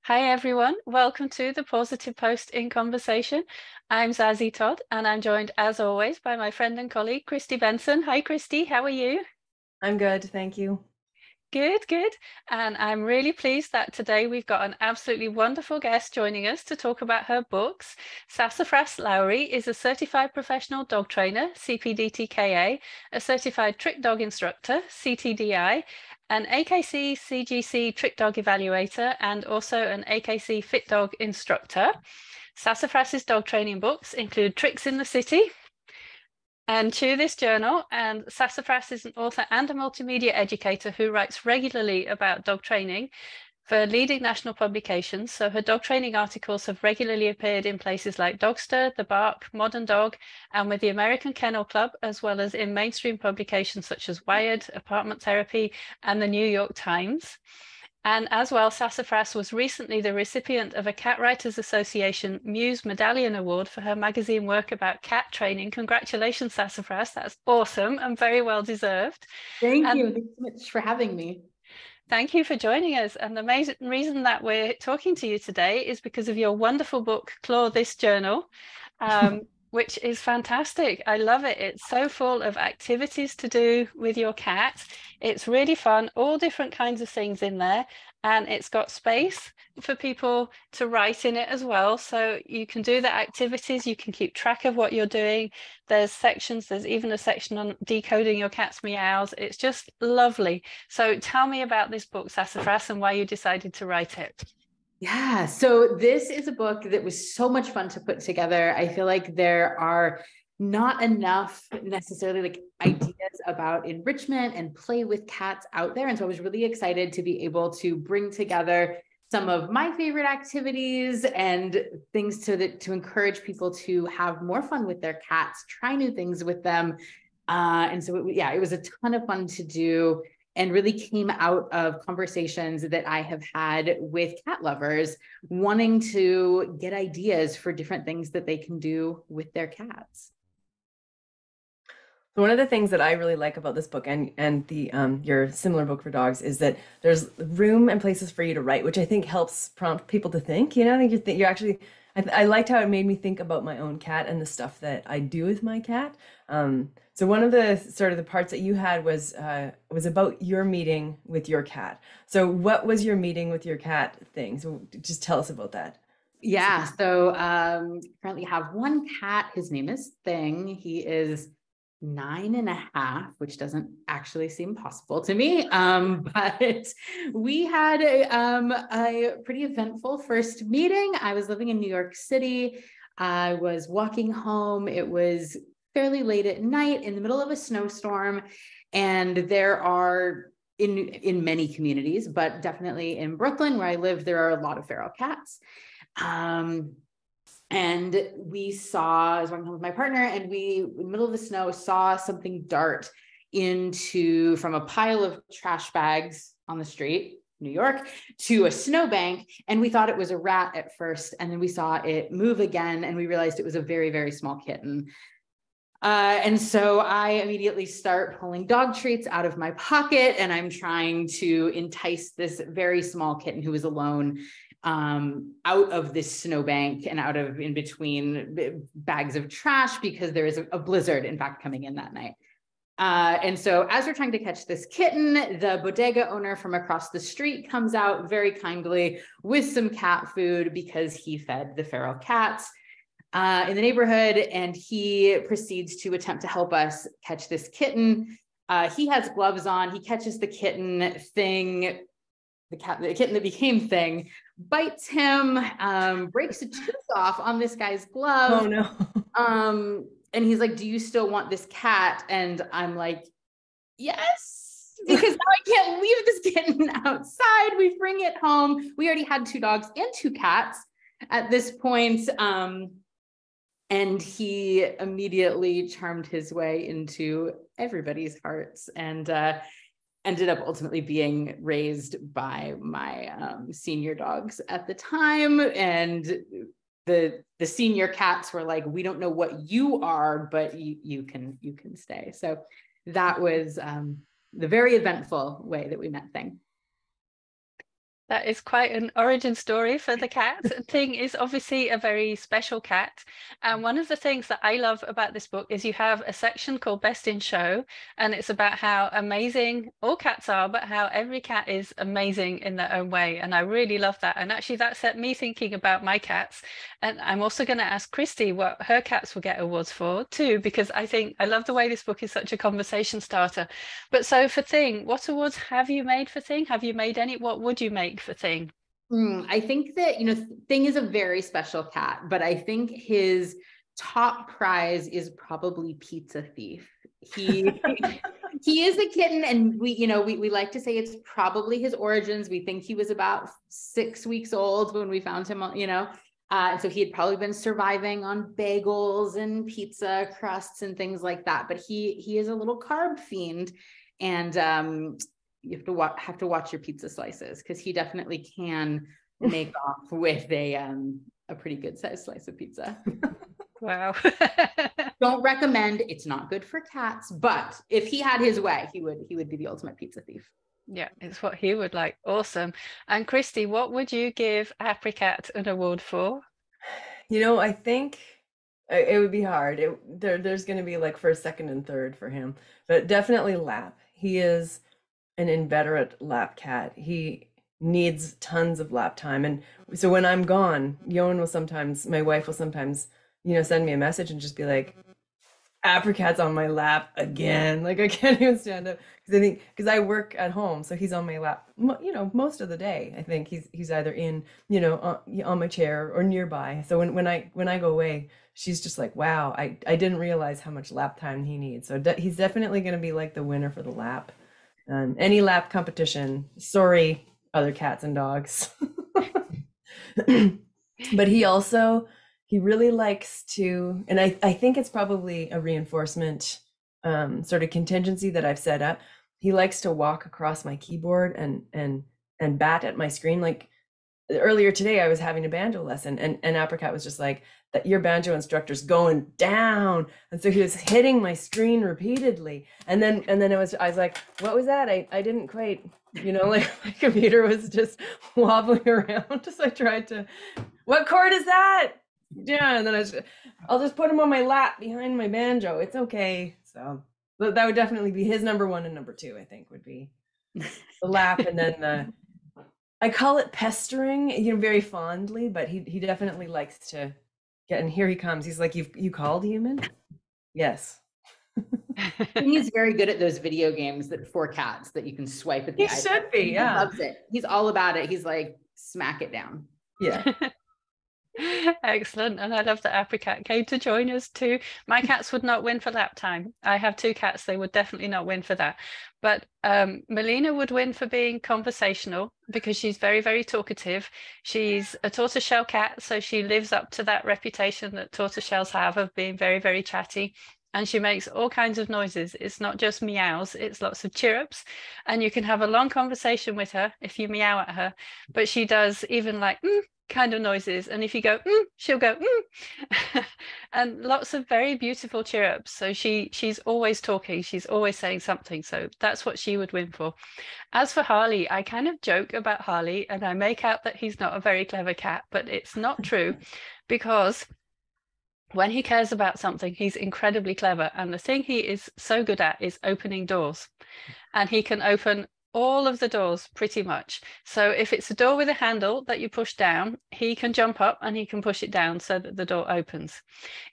Hi everyone, welcome to the Positive Post in Conversation. I'm Zazie Todd and I'm joined as always by my friend and colleague Kristi Benson. Hi Kristi, how are you? I'm good, thank you. Good, good. And I'm really pleased that today we've got an absolutely wonderful guest joining us to talk about her books. Sassafras Lowrey is a certified professional dog trainer, CPDT-KA, a certified trick dog instructor, CTDI, an AKC CGC trick dog evaluator, and also an AKC fit dog instructor. Sassafras's dog training books include Tricks in the City, and Chew This Journal, and Sassafras is an author and a multimedia educator who writes regularly about dog training for leading national publications. So her dog training articles have regularly appeared in places like Dogster, The Bark, Modern Dog, and with the American Kennel Club, as well as in mainstream publications such as Wired, Apartment Therapy, and the New York Times. And as well, Sassafras was recently the recipient of a Cat Writers Association Muse Medallion Award for her magazine work about cat training. Congratulations, Sassafras. That's awesome and very well deserved. Thank And you. Thanks so much for having me. thank you for joining us. And the main reason that we're talking to you today is because of your wonderful book, Claw This Journal, which is fantastic. I love it. It's so full of activities to do with your cat. It's really fun, all different kinds of things in there. And it's got space for people to write in it as well. So you can do the activities, you can keep track of what you're doing. There's sections, there's even a section on decoding your cat's meows. It's just lovely. So tell me about this book, Sassafras, and why you decided to write it. Yeah, so this is a book that was so much fun to put together. I feel like there are not enough necessarily like ideas about enrichment and play with cats out there. And so I was really excited to be able to bring together some of my favorite activities and things to encourage people to have more fun with their cats, try new things with them. And so it was a ton of fun to do, and really came out of conversations that I have had with cat lovers wanting to get ideas for different things that they can do with their cats. So one of the things that I really like about this book and the your similar book for dogs is that there's room and places for you to write, which I think helps prompt people to think. You know, I think you're actually. I liked how it made me think about my own cat and the stuff that I do with my cat. So one of the sort of the parts that you had was about your meeting with your cat. So what was your meeting with your cat thing? So just tell us about that. Yeah, so currently have one cat. His name is Thing. He is 9.5, which doesn't actually seem possible to me. But we had a pretty eventful first meeting. I was living in New York City. I was walking home. It was fairly late at night in the middle of a snowstorm. And there are in many communities, but definitely in Brooklyn, where I live, there are a lot of feral cats. And I was walking home with my partner, and we, in the middle of the snow, saw something dart from a pile of trash bags on the street, New York, to a snowbank. And we thought it was a rat at first. And then we saw it move again, and we realized it was a very, very small kitten. And so I immediately start pulling dog treats out of my pocket, and I'm trying to entice this very small kitten who was alone out of this snowbank and out of in between bags of trash, because there is a blizzard, in fact, coming in that night. And so as we're trying to catch this kitten, the bodega owner from across the street comes out very kindly with some cat food, because he fed the feral cats in the neighborhood, and he proceeds to attempt to help us catch this kitten. He has gloves on. He catches the kitten. Thing, the kitten that became Thing, bites him, breaks a tooth off on this guy's glove. Oh no. And he's like, "Do you still want this cat?" And I'm like, "Yes," because now I can't leave this kitten outside. We bring it home. We already had 2 dogs and 2 cats at this point. And he immediately charmed his way into everybody's hearts, and ended up ultimately being raised by my senior dogs at the time. And the senior cats were like, "We don't know what you are, but you can stay." So that was the very eventful way that we met Thing. That is quite an origin story for the cat. Ting is obviously a very special cat. And one of the things that I love about this book is you have a section called Best in Show, and it's about how amazing all cats are, but how every cat is amazing in their own way. And I really love that. And actually that set me thinking about my cats. And I'm also going to ask Kristi what her cats will get awards for too, because I think I love the way this book is such a conversation starter. But so for Ting, what awards have you made for Ting? Have you made any? What would you make for Thing? I think that, Thing is a very special cat, but I think his top prize is probably Pizza Thief. He he is a kitten, and we like to say it's probably his origins. We think he was about 6 weeks old when we found him, and so he had probably been surviving on bagels and pizza crusts and things like that. But he is a little carb fiend, and you have to watch your pizza slices, because he definitely can make off with a pretty good sized slice of pizza. Wow. Don't recommend. It's not good for cats, but if he had his way, he would be the ultimate pizza thief. Yeah, it's what he would like. Awesome. And Kristi, what would you give Apricot an award for? I think it would be hard. There's going to be like first, second, and third for him, but definitely lap. He is an inveterate lap cat. He needs tons of lap time. And so when I'm gone, my wife will sometimes, send me a message and just be like, Apricot's on my lap again. Like I can't even stand up, because I work at home, so he's on my lap, most of the day. I think he's either in, on my chair or nearby. So when I go away, she's just like, wow, I didn't realize how much lap time he needs. So he's definitely going to be like the winner for the lap. Any lap competition. Sorry, other cats and dogs. But he really likes to, and I think it's probably a reinforcement sort of contingency that I've set up. He likes to walk across my keyboard and bat at my screen. Like earlier today, I was having a banjo lesson, and Apricot was just like, that your banjo instructor's going down. And so he was hitting my screen repeatedly. And then I was like, what was that? I didn't quite, like my computer was just wobbling around. So I tried to, what chord is that? Yeah. And then I'll just put him on my lap behind my banjo. It's okay. So that would definitely be his number one, and number two, I think, would be the lap. And then I call it pestering, very fondly, but he definitely likes to get, and here he comes. He's like, you called, human? Yes. He's very good at those video games for cats that you can swipe at the He should be, yeah. He loves it. He's all about it. He's like, smack it down. Yeah. Excellent. And I love that Apricot came to join us too. My cats would not win for lap time. I have 2 cats. They would definitely not win for that. But Melina would win for being conversational, because she's very, very talkative. She's a tortoiseshell cat, so she lives up to that reputation that tortoiseshells have of being very, very chatty. And she makes all kinds of noises. It's not just meows, it's lots of chirrups. And you can have a long conversation with her if you meow at her. But she does even like kind of noises, and if you go she'll go and lots of very beautiful chirrups. So she's always talking, she's always saying something. So that's what she would win for. As for Harley, I kind of joke about Harley, and I make out that he's not a very clever cat, but it's not true, because when he cares about something, he's incredibly clever. And the thing he is so good at is opening doors, and he can open all of the doors pretty much. So if it's a door with a handle that you push down, he can jump up and he can push it down so that the door opens.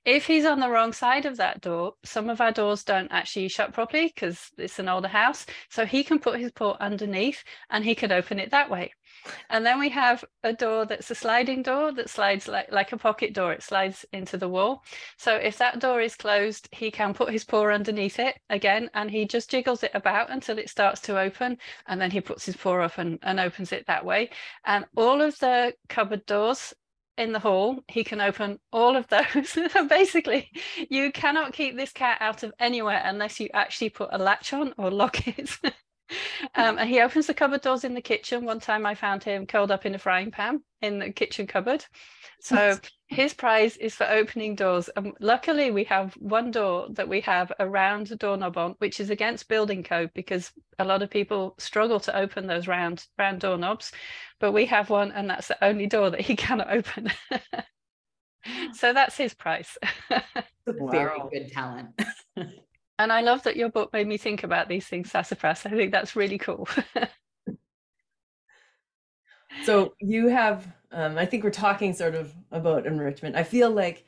If he's on the wrong side of that door, some of our doors don't actually shut properly because it's an older house. So he can put his paw underneath and he can open it that way. And then we have a door that's a sliding door that slides like a pocket door. It slides into the wall. So if that door is closed, he can put his paw underneath it again, and he just jiggles it about until it starts to open. And then he puts his paw up and opens it that way. And all of the cupboard doors in the hall, he can open all of those. Basically, you cannot keep this cat out of anywhere unless you actually put a latch on or lock it. And he opens the cupboard doors in the kitchen. One time I found him curled up in a frying pan in the kitchen cupboard. So his prize is for opening doors. Luckily, we have one door that we have a round doorknob on, which is against building code because a lot of people struggle to open those round doorknobs. But we have one, and that's the only door that he cannot open. So that's his prize. Very good talent. And I love that your book made me think about these things, Sassafras. I think that's really cool. So you have, I think we're talking sort of about enrichment. I feel like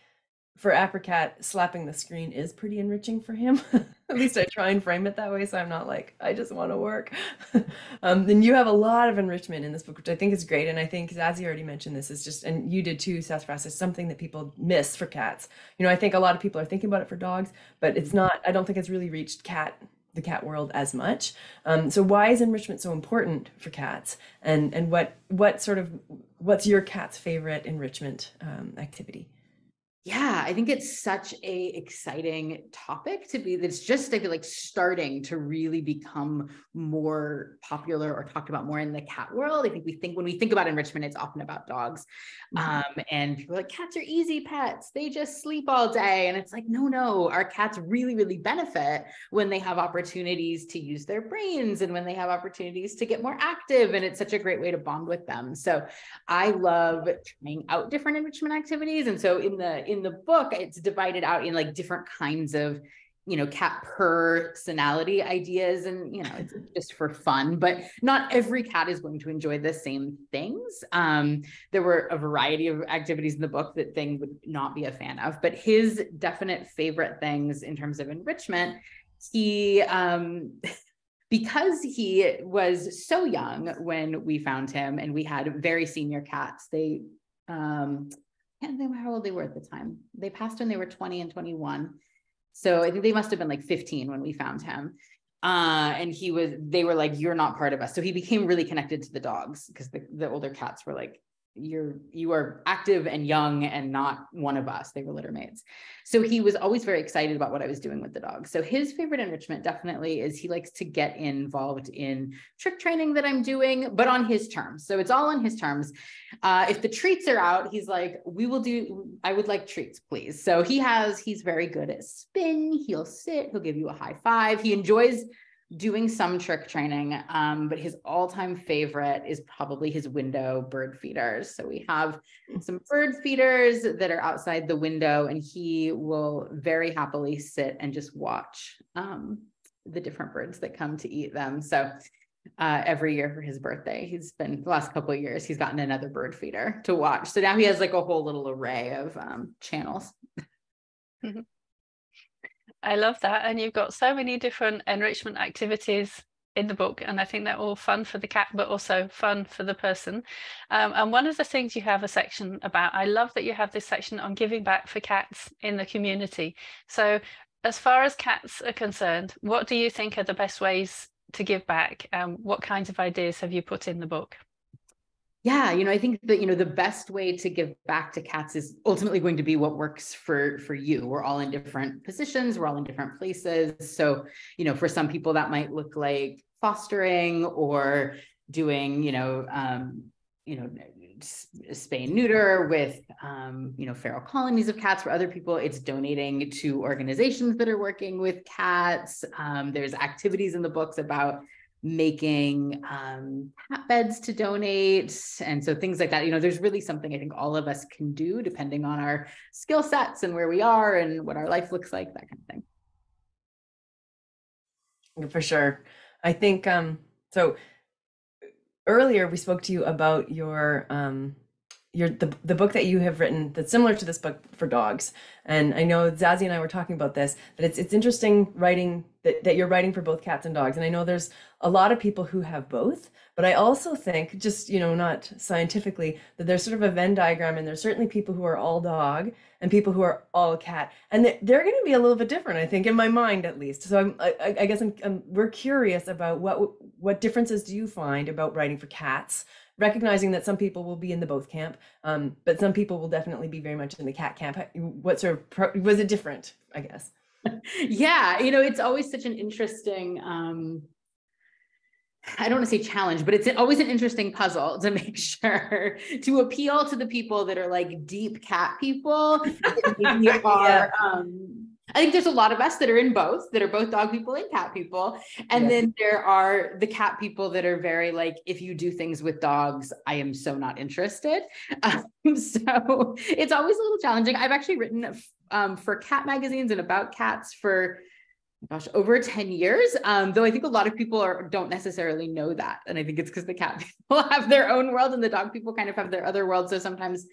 for Apricot, slapping the screen is pretty enriching for him. At least I try and frame it that way, so I'm not like, I just want to work. Then you have a lot of enrichment in this book, which I think is great. And I think Zazie already mentioned this, is just, and you did too, Sassafras, is something that people miss for cats. You know, I think a lot of people are thinking about it for dogs, but it's not, I don't think it's really reached the cat world as much. So why is enrichment so important for cats? And what's your cat's favorite enrichment activity? Yeah, I think it's such a exciting topic to be, that's just, I feel like, starting to really become more popular or talked about more in the cat world. I think when we think about enrichment, it's often about dogs. And people are like, cats are easy pets. They just sleep all day. And it's like, no, our cats really, really benefit when they have opportunities to use their brains and when they have opportunities to get more active. And it's such a great way to bond with them. So I love trying out different enrichment activities. And so in the book, it's divided out in like different kinds of, cat personality ideas. And, it's just for fun, but not every cat is going to enjoy the same things. There were a variety of activities in the book that Thing would not be a fan of, but his definite favorite things in terms of enrichment, he, because he was so young when we found him, and we had very senior cats, they, I can't remember how old they were at the time. They passed when they were 20 and 21. So I think they must have been like 15 when we found him. And they were like, you're not part of us. So he became really connected to the dogs, because the older cats were like, you are active and young and not one of us. They were litter mates. So he was always very excited about what I was doing with the dogs. So his favorite enrichment definitely is, he likes to get involved in trick training that I'm doing, but on his terms. So it's all on his terms. If the treats are out, he's like, I would like treats, please. So he's very good at spin. He'll sit, he'll give you a high five. He enjoys doing some trick training, but his all-time favorite is probably his window bird feeders. So we have some bird feeders that are outside the window, and he will very happily sit and just watch the different birds that come to eat them. So every year for his birthday, the last couple of years, he's gotten another bird feeder to watch. So now he has like a whole little array of channels. I love that. And you've got so many different enrichment activities in the book, and I think they're all fun for the cat, but also fun for the person. And one of the things you have a section about, I love that you have this section on giving back for cats in the community. So as far as cats are concerned, what do you think are the best ways to give back? What kinds of ideas have you put in the book? Yeah, I think that, the best way to give back to cats is ultimately going to be what works for you. We're all in different positions. We're all in different places. So, for some people that might look like fostering or doing, spay and neuter with, feral colonies of cats. For other people, it's donating to organizations that are working with cats. There's activities in the books about making cat beds to donate. And so things like that, there's really something I think all of us can do depending on our skill sets and where we are and what our life looks like, that kind of thing. For sure. I think, so earlier we spoke to you about the book that you have written that's similar to this book for dogs. And I know Zazie and I were talking about this, that it's interesting writing that you're writing for both cats and dogs. And I know there's a lot of people who have both, but I also think, just, not scientifically, that there's sort of a Venn diagram, and there's certainly people who are all dog and people who are all cat, and they're going to be a little bit different, I think, in my mind at least. So I guess we're curious about what differences do you find about writing for cats, recognizing that some people will be in the both camp, but some people will definitely be very much in the cat camp. What sort of was it different, I guess? Yeah, it's always such an interesting I don't want to say challenge, but it's always an interesting puzzle to make sure to appeal to the people that are like deep cat people. That maybe are, I think there's a lot of us that are in both, that are both dog people and cat people. And then there are the cat people that are very like, if you do things with dogs, I am so not interested. So it's always a little challenging. I've actually written for cat magazines and about cats for gosh, over 10 years. Though I think a lot of people don't necessarily know that. And I think it's because the cat people have their own world and the dog people kind of have their other world. So sometimes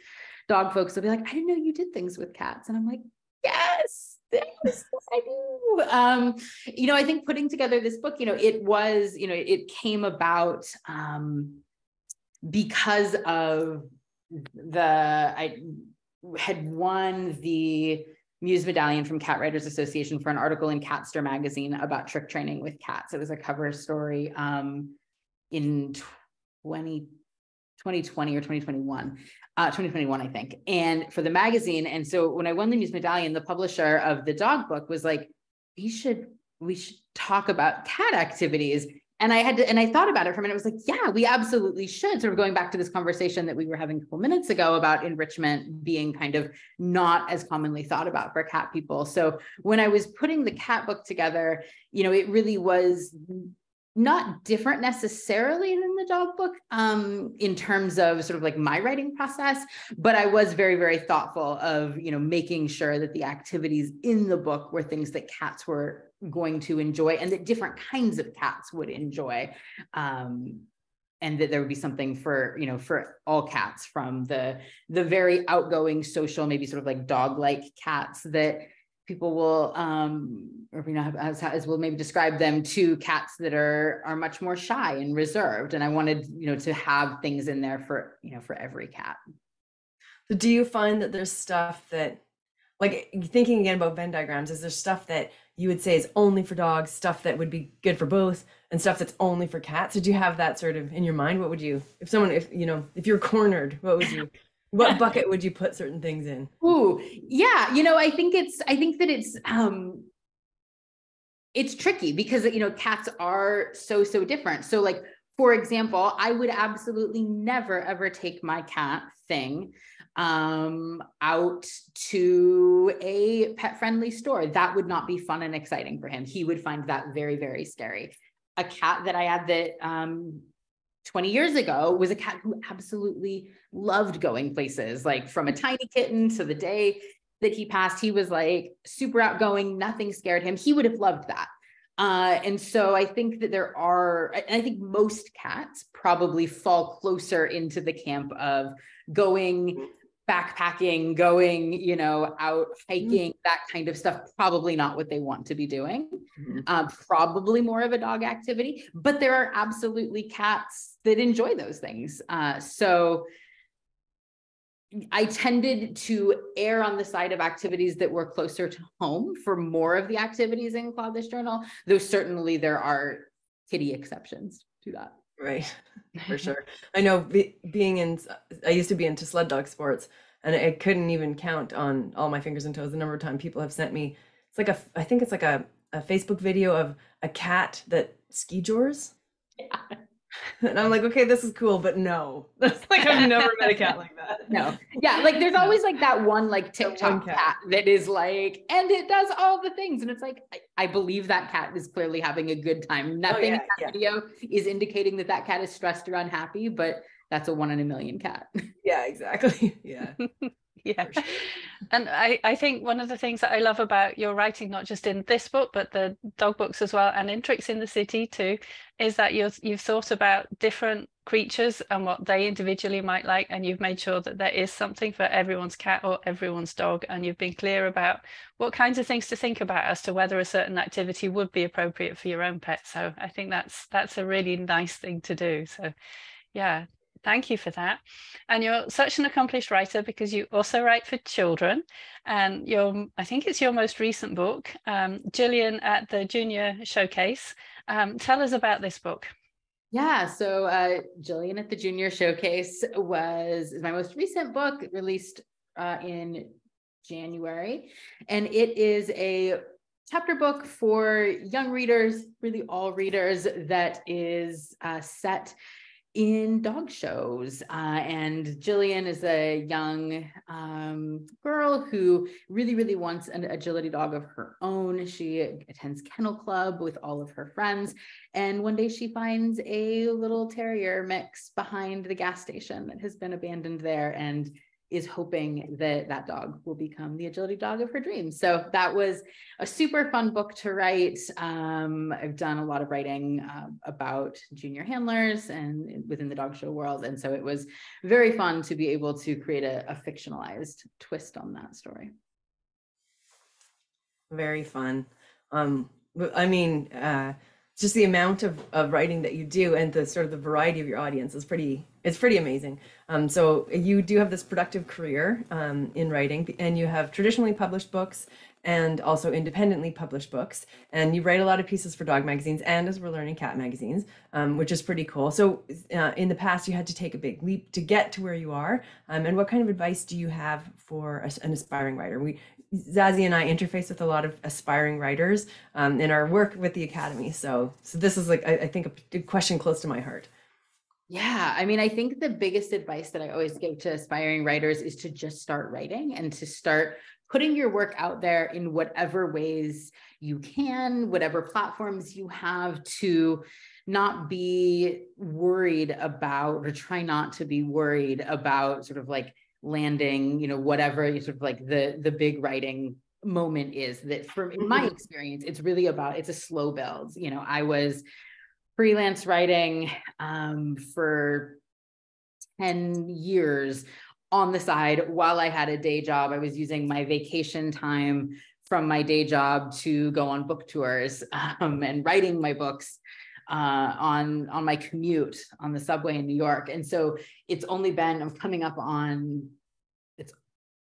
dog folks will be like, I didn't know you did things with cats. And I'm like, yes, I do. You know, I think putting together this book, you know, it came about because of I had won the Muse Medallion from Cat Writers Association for an article in Catster magazine about trick training with cats. It was a cover story in 2020 or 2021, I think, and for the magazine. And so when I won the Muse Medallion, the publisher of the dog book was like, we should talk about cat activities. And I thought about it for a minute. I was like, yeah, we absolutely should. Sort of going back to this conversation that we were having a couple minutes ago about enrichment being kind of not as commonly thought about for cat people. So when I was putting the cat book together, you know, it really was not different necessarily than the dog book in terms of sort of like my writing process, but I was very, very thoughtful of, you know, making sure that the activities in the book were things that cats were going to enjoy and that different kinds of cats would enjoy. And that there would be something for, you know, for all cats, from the very outgoing, social, maybe sort of like dog-like cats that people will, or you know, as we'll maybe describe them, to cats that are much more shy and reserved. And I wanted, you know, to have things in there for, you know, for every cat. So do you find that there's stuff that, like, thinking again about Venn diagrams, is there stuff that you would say is only for dogs, stuff that would be good for both, and stuff that's only for cats? Did you have that sort of in your mind? What would you, if you're cornered, what bucket would you put certain things in? Ooh, yeah. You know, I think that it's tricky because, you know, cats are so different. So like, for example, I would absolutely never, ever take my cat Thing out to a pet friendly store. That would not be fun and exciting for him. He would find that very, very scary. A cat that I had that 20 years ago was a cat who absolutely loved going places, like from a tiny kitten to the day that he passed. He was like super outgoing, nothing scared him. He would have loved that. And so I think that I think most cats probably fall closer into the camp of going backpacking, going, you know, out hiking, that kind of stuff. Probably not what they want to be doing. Probably more of a dog activity, but there are absolutely cats that enjoy those things. So I tended to err on the side of activities that were closer to home for more of the activities in Claude This Journal, though certainly there are kitty exceptions to that. Right, for sure. I know I used to be into sled dog sports, and I couldn't even count on all my fingers and toes the number of times people have sent me, I think it's like a Facebook video of a cat that ski jors. Yeah. And I'm like, okay, this is cool, but no, that's like, I've never met a cat like that. No. Yeah. Like there's always like that one, like TikTok cat that is like, and it does all the things. And it's like, I believe that cat is clearly having a good time. Nothing in that video is indicating that cat is stressed or unhappy, but that's a 1 in a million cat. Yeah, exactly. Yeah. Yeah. Sure. And I think one of the things that I love about your writing, not just in this book, but the dog books as well, and in Tricks in the City too, is that you've thought about different creatures and what they individually might like, and you've made sure that there is something for everyone's cat or everyone's dog, and you've been clear about what kinds of things to think about as to whether a certain activity would be appropriate for your own pet. So I think that's a really nice thing to do. So yeah. Thank you for that. And you're such an accomplished writer because you also write for children. And I think it's your most recent book, Jillian at the Junior Showcase. Tell us about this book. Yeah, so Jillian at the Junior Showcase is my most recent book, released in January. And it is a chapter book for young readers, really all readers, that is set in dog shows. And Jillian is a young girl who really, really wants an agility dog of her own. She attends Kennel Club with all of her friends. And one day she finds a little terrier mix behind the gas station that has been abandoned there, and is hoping that that dog will become the agility dog of her dreams. So that was a super fun book to write. I've done a lot of writing about junior handlers and within the dog show world. And so it was very fun to be able to create a fictionalized twist on that story. Very fun. I mean, just the amount of writing that you do and the sort of the variety of your audience is it's pretty amazing. So you do have this productive career in writing, and you have traditionally published books and also independently published books. And you write a lot of pieces for dog magazines and, as we're learning, cat magazines, which is pretty cool. So in the past, you had to take a big leap to get to where you are. And what kind of advice do you have for an aspiring writer? Zazie and I interface with a lot of aspiring writers in our work with the Academy. So this is like, I think, a big question close to my heart. Yeah, I mean, I think the biggest advice that I always give to aspiring writers is to just start writing and to start putting your work out there in whatever ways you can, whatever platforms you have, to not be worried about, or try not to be worried about sort of like landing, whatever sort of like the big writing moment is. That in my experience, it's really about, it's a slow build. I was freelance writing for 10 years on the side while I had a day job. I was using my vacation time from my day job to go on book tours and writing my books on my commute on the subway in New York. And so it's only been, I'm coming up on, it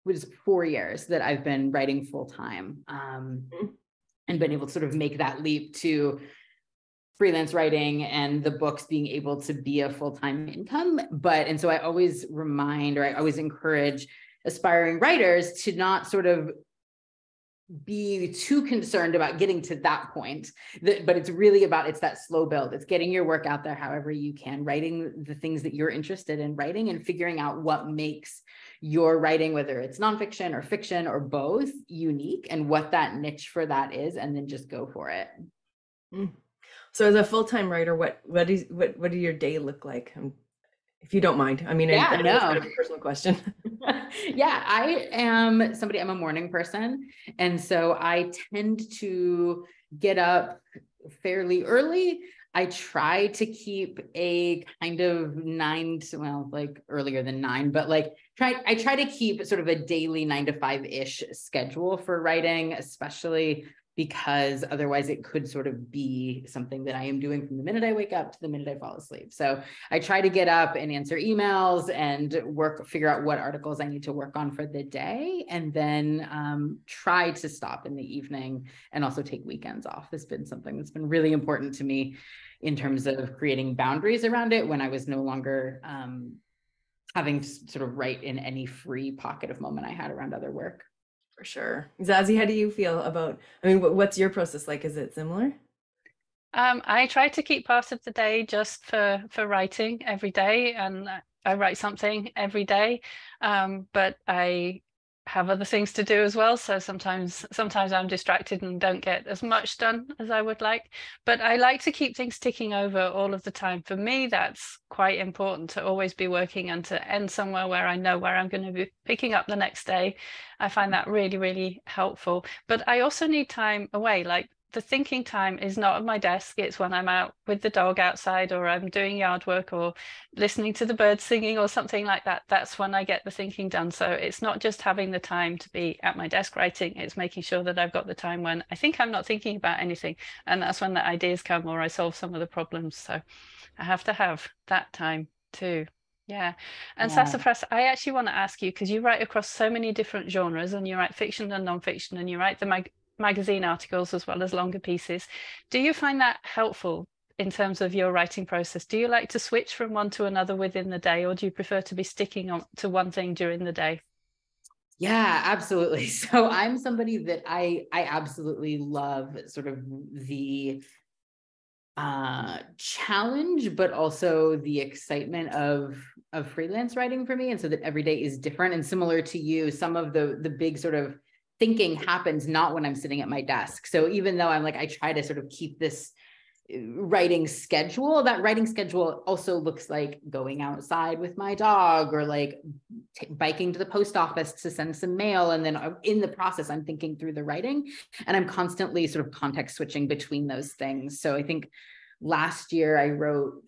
was 4 years that I've been writing full time and been able to sort of make that leap to freelance writing and the books being able to be a full-time income. And so I always remind, or I always encourage aspiring writers to not sort of be too concerned about getting to that point, but it's really about, it's that slow build. It's getting your work out there however you can, writing the things that you're interested in writing, and figuring out what makes your writing, whether it's nonfiction or fiction or both, unique, and what that niche for that is, and then just go for it. So as a full-time writer, what do your day look like? If you don't mind. I mean, yeah, I know it's kind of a personal question. Yeah, I'm a morning person. And so I tend to get up fairly early. I try to keep a kind of earlier than 9, but I try to keep sort of a daily 9 to 5-ish schedule for writing, especially because otherwise it could sort of be something that I am doing from the minute I wake up to the minute I fall asleep. So I try to get up and answer emails and figure out what articles I need to work on for the day, and then try to stop in the evening and also take weekends off. Has been something that's been really important to me in terms of creating boundaries around it when I was no longer having to sort of write in any free pocket of moment I had around other work. For sure. Zazie, how do you feel about, what's your process like? Is it similar? I try to keep part of the day just for writing every day, and I write something every day, but I have other things to do as well. So sometimes I'm distracted and don't get as much done as I would like, but I like to keep things ticking over all of the time. For me, that's quite important, to always be working and to end somewhere where I know where I'm going to be picking up the next day. I find that really, really helpful. But I also need time away. Like, the thinking time is not at my desk. It's when I'm out with the dog outside, or I'm doing yard work, or listening to the birds singing or something like that. That's when I get the thinking done. So it's not just having the time to be at my desk writing, it's making sure that I've got the time when I think I'm not thinking about anything. And that's when the ideas come, or I solve some of the problems. So I have to have that time too. Yeah. And Yeah. Sassafras, I actually want to ask you, because you write across so many different genres, and you write fiction and nonfiction, and you write the magazine articles as well as longer pieces. Do you find that helpful in terms of your writing process? Do you like to switch from one to another within the day, or do you prefer to be sticking on to one thing during the day? Yeah, absolutely. So I'm somebody that I absolutely love sort of the challenge, but also the excitement of freelance writing for me. And so that every day is different. And similar to you, some of the big sort of thinking happens not when I'm sitting at my desk. So even though I'm like, I try to sort of keep this writing schedule, that writing schedule also looks like going outside with my dog, or like biking to the post office to send some mail. And then in the process, I'm thinking through the writing, and I'm constantly sort of context switching between those things. So I think last year I wrote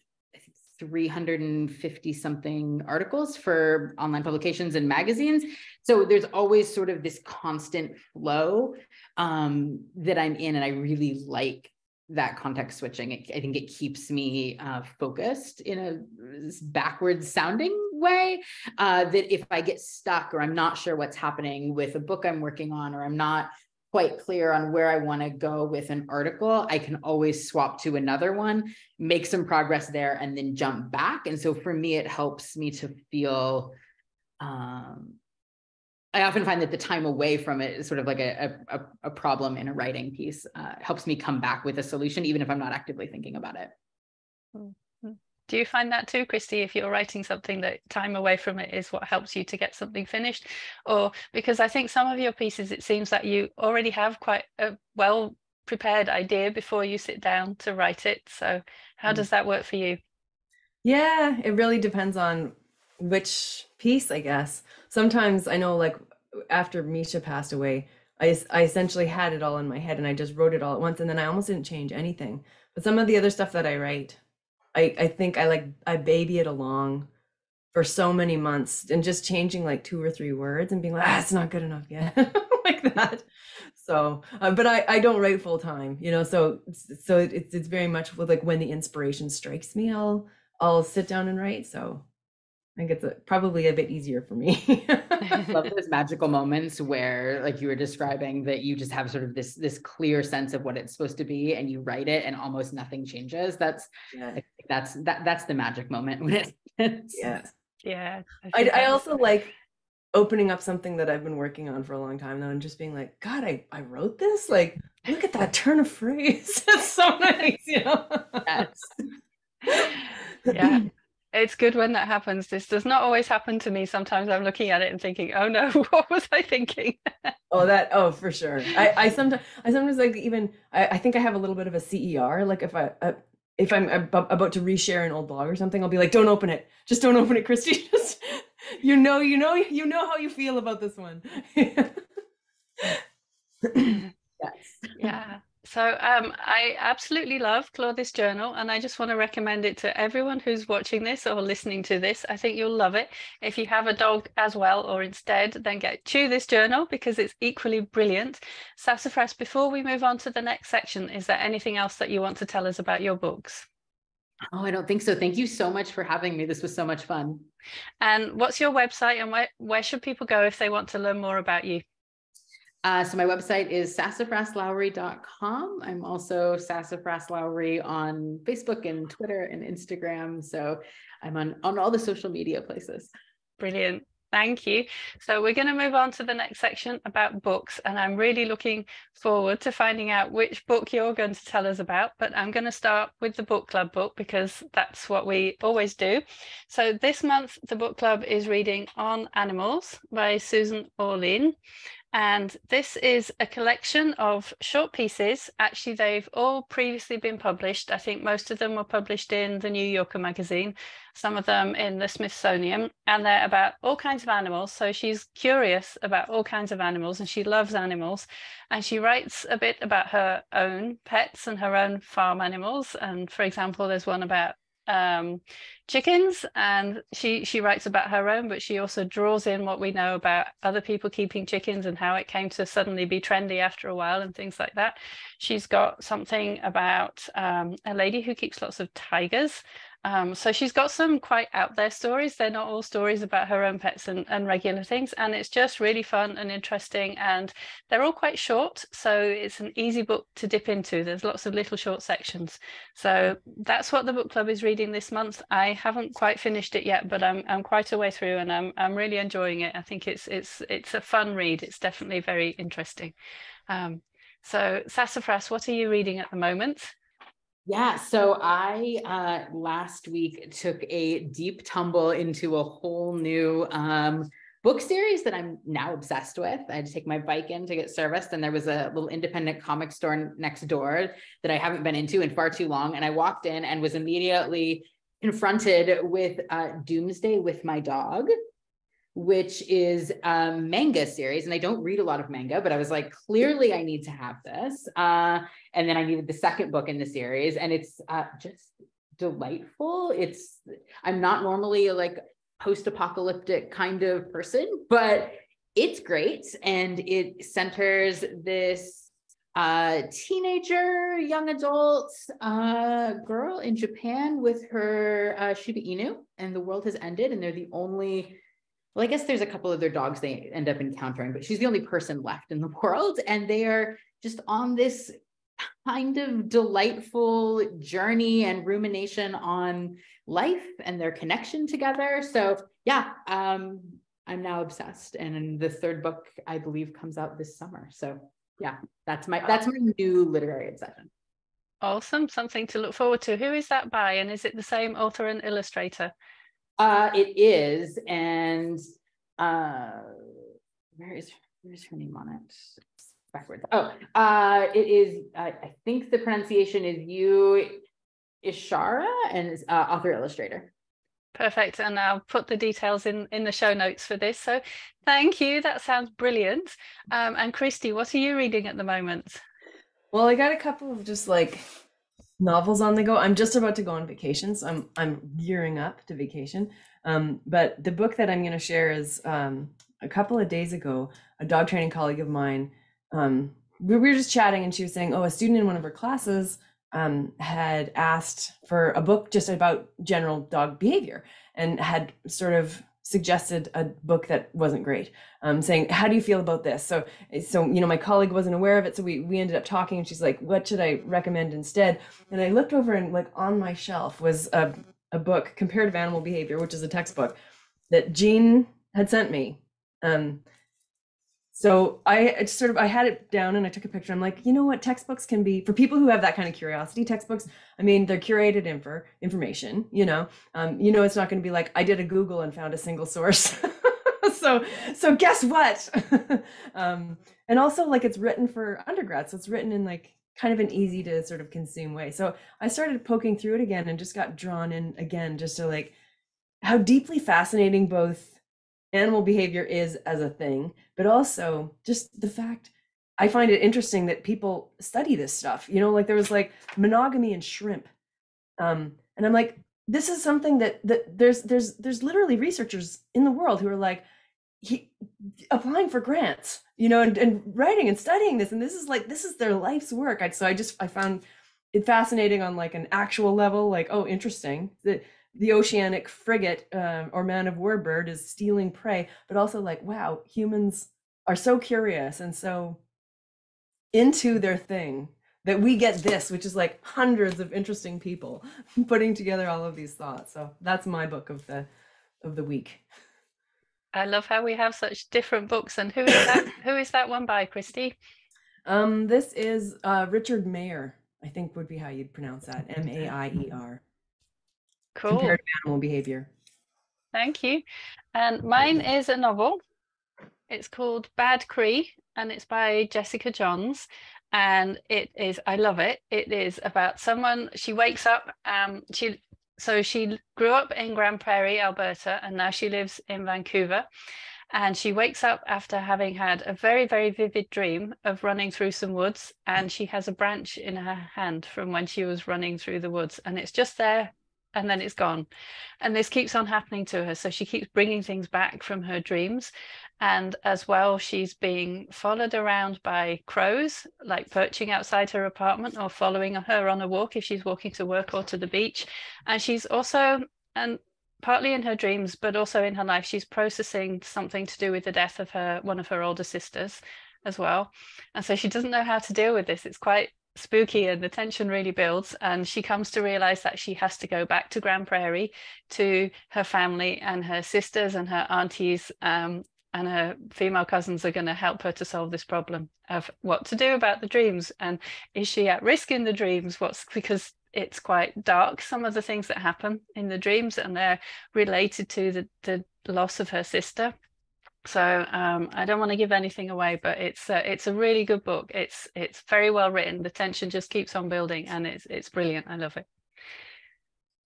350 something articles for online publications and magazines. So there's always sort of this constant flow that I'm in, and I really like that context switching. I think it keeps me focused in a backwards sounding way, that if I get stuck or I'm not sure what's happening with a book I'm working on, or I'm not quite clear on where I want to go with an article, I can always swap to another one, make some progress there, and then jump back. And so for me, it helps me to feel, I often find that the time away from it is sort of like a problem in a writing piece. Helps me come back with a solution, even if I'm not actively thinking about it. Do you find that too, Kristi, if you're writing something, that time away from it is what helps you to get something finished? Or because I think some of your pieces, it seems that you already have quite a well prepared idea before you sit down to write it. So how does that work for you? Yeah, it really depends on which piece, I guess. Sometimes I know, like after Misha passed away, I essentially had it all in my head and I just wrote it all at once, and then I almost didn't change anything. But some of the other stuff that I write, I think I baby it along for so many months, and just changing like 2 or 3 words and being like, it's not good enough yet, like that. So, but I don't write full time, so it's very much with like when the inspiration strikes me, I'll sit down and write. So I think it's probably a bit easier for me. I love those magical moments where, like you were describing, that you just have sort of this clear sense of what it's supposed to be, and you write it, and almost nothing changes. That's the magic moment when it's Yeah. I also like opening up something that I've been working on for a long time though, and just being like, God, I wrote this. Like, look at that turn of phrase. It's so nice, Yes. Yeah. It's good when that happens. This does not always happen to me. Sometimes I'm looking at it and thinking, oh no, what was I thinking? Oh, for sure. I sometimes like, even I think I have a little bit of a CER. Like if I'm about to reshare an old blog or something, I'll be like, don't open it. Just don't open it, Kristi. Just you know how you feel about this one. Yes. Yeah. So I absolutely love Claudi's journal, and I just want to recommend it to everyone who's watching this or listening to this. I think you'll love it. If you have a dog as well, or instead, then chew this journal, because it's equally brilliant. Sassafras, before we move on to the next section, is there anything else that you want to tell us about your books? Oh, I don't think so. Thank you so much for having me. This was so much fun. And what's your website, and where should people go if they want to learn more about you? So my website is sassafraslowrey.com. I'm also Sassafras Lowrey on Facebook and Twitter and Instagram. So I'm on all the social media places. Brilliant. Thank you. So we're going to move on to the next section about books, and I'm really looking forward to finding out which book you're going to tell us about, but I'm going to start with the book club book, because that's what we always do. So this month, the book club is reading On Animals by Susan Orlean. And this is a collection of short pieces. Actually, they've all previously been published. I think most of them were published in the New Yorker magazine, some of them in the Smithsonian, and they're about all kinds of animals. So she's curious about all kinds of animals, and she loves animals. And she writes a bit about her own pets and her own farm animals. And for example, there's one about chickens, and she writes about her own, but she also draws in what we know about other people keeping chickens and how it came to suddenly be trendy after a while and things like that. She's got something about a lady who keeps lots of tigers, So she's got some quite out there stories. They're not all stories about her own pets and regular things. And it's just really fun and interesting. And they're all quite short. So it's an easy book to dip into. There's lots of little short sections. So that's what the book club is reading this month. I haven't quite finished it yet, but I'm quite a way through, and I'm really enjoying it. I think it's a fun read. It's definitely very interesting. So Sassafras, what are you reading at the moment? Yeah, so I last week took a deep tumble into a whole new book series that I'm now obsessed with. I had to take my bike in to get serviced, and there was a little independent comic store next door that I haven't been into in far too long. And I walked in and was immediately confronted with Doomsday with My Dog, which is a manga series. And I don't read a lot of manga, but I was like, clearly I need to have this. And then I needed the second book in the series, and it's just delightful. I'm not normally like post-apocalyptic kind of person, but it's great. And it centers this teenager, young adult girl in Japan with her Shiba Inu, and the world has ended, and they're the only, well, I guess there's a couple of their dogs they end up encountering, but she's the only person left in the world. And they are just on this kind of delightful journey and rumination on life and their connection together. So yeah, I'm now obsessed. And the third book, I believe, comes out this summer. So yeah, that's my new literary obsession. Awesome. Something to look forward to. Who is that by? And is it the same author and illustrator? It is. And where's her name on it? Backwards. Oh, it is, I think the pronunciation is Ishara, and is author illustrator. Perfect. And I'll put the details in the show notes for this. So thank you. That sounds brilliant. And Kristi, what are you reading at the moment? Well, I got a couple of just like novels on the go. I'm just about to go on vacation, so I'm gearing up to vacation. But the book that I'm going to share is a couple of days ago, a dog training colleague of mine, we were just chatting, and she was saying, oh, a student in one of her classes had asked for a book just about general dog behavior, and had sort of suggested a book that wasn't great, saying, how do you feel about this? So my colleague wasn't aware of it, so we ended up talking, and she's like, what should I recommend instead? And I looked over, and like on my shelf was a book, Comparative Animal Behavior, which is a textbook that Jean had sent me. So I had it down, and I took a picture. I'm like, you know what, textbooks can be, for people who have that kind of curiosity, textbooks, I mean, they're curated information, it's not going to be like, I did a Google and found a single source. So guess what? And also, like, it's written for undergrads, so it's written in like kind of an easy to sort of consume way. So I started poking through it again, and just got drawn in again, just to like how deeply fascinating both animal behavior is as a thing, but also just the fact, I find it interesting that people study this stuff, like there was like monogamy and shrimp. And I'm like, this is something that there's literally researchers in the world who are like applying for grants, and writing and studying this. And this is their life's work. I found it fascinating on like an actual level, like, oh, interesting. The oceanic frigate or man of war bird is stealing prey, but also like, wow, humans are so curious and so into their thing that we get this, which is like hundreds of interesting people putting together all of these thoughts. So that's my book of the week. I love how we have such different books. And who is that? Who is that one by, Kristi? This is Richard Mayer, I think would be how you'd pronounce that. Maier. Cool. Comparative Animal Behavior. Thank you. And mine is a novel. It's called Bad Cree, and it's by Jessica Johns. And I love it. It is about someone, she wakes up, she grew up in Grand Prairie, Alberta, and now she lives in Vancouver. And she wakes up after having had a very, very vivid dream of running through some woods, and she has a branch in her hand from when she was running through the woods, and it's just there and then it's gone. And this keeps on happening to her. So she keeps bringing things back from her dreams. And as well, she's being followed around by crows, like perching outside her apartment or following her on a walk if she's walking to work or to the beach. And she's also, and partly in her dreams, but also in her life, she's processing something to do with the death of one of her older sisters as well. And so she doesn't know how to deal with this. It's quite spooky and the tension really builds, and she comes to realize that she has to go back to Grand Prairie to her family, and her sisters and her aunties and her female cousins are going to help her to solve this problem of what to do about the dreams, and is she at risk in the dreams, because it's quite dark, some of the things that happen in the dreams, and they're related to the loss of her sister. So I don't want to give anything away, but it's a really good book. It's very well written. The tension just keeps on building, and it's brilliant. I love it.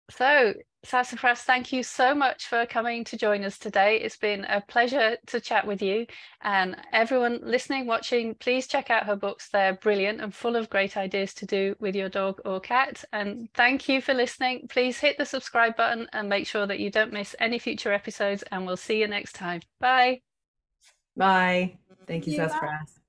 So Sassafras, thank you so much for coming to join us today. It's been a pleasure to chat with you, and everyone listening, watching, please check out her books. They're brilliant and full of great ideas to do with your dog or cat. And thank you for listening. Please hit the subscribe button and make sure that you don't miss any future episodes, and we'll see you next time. Bye. Bye. Thank you, Sassafras.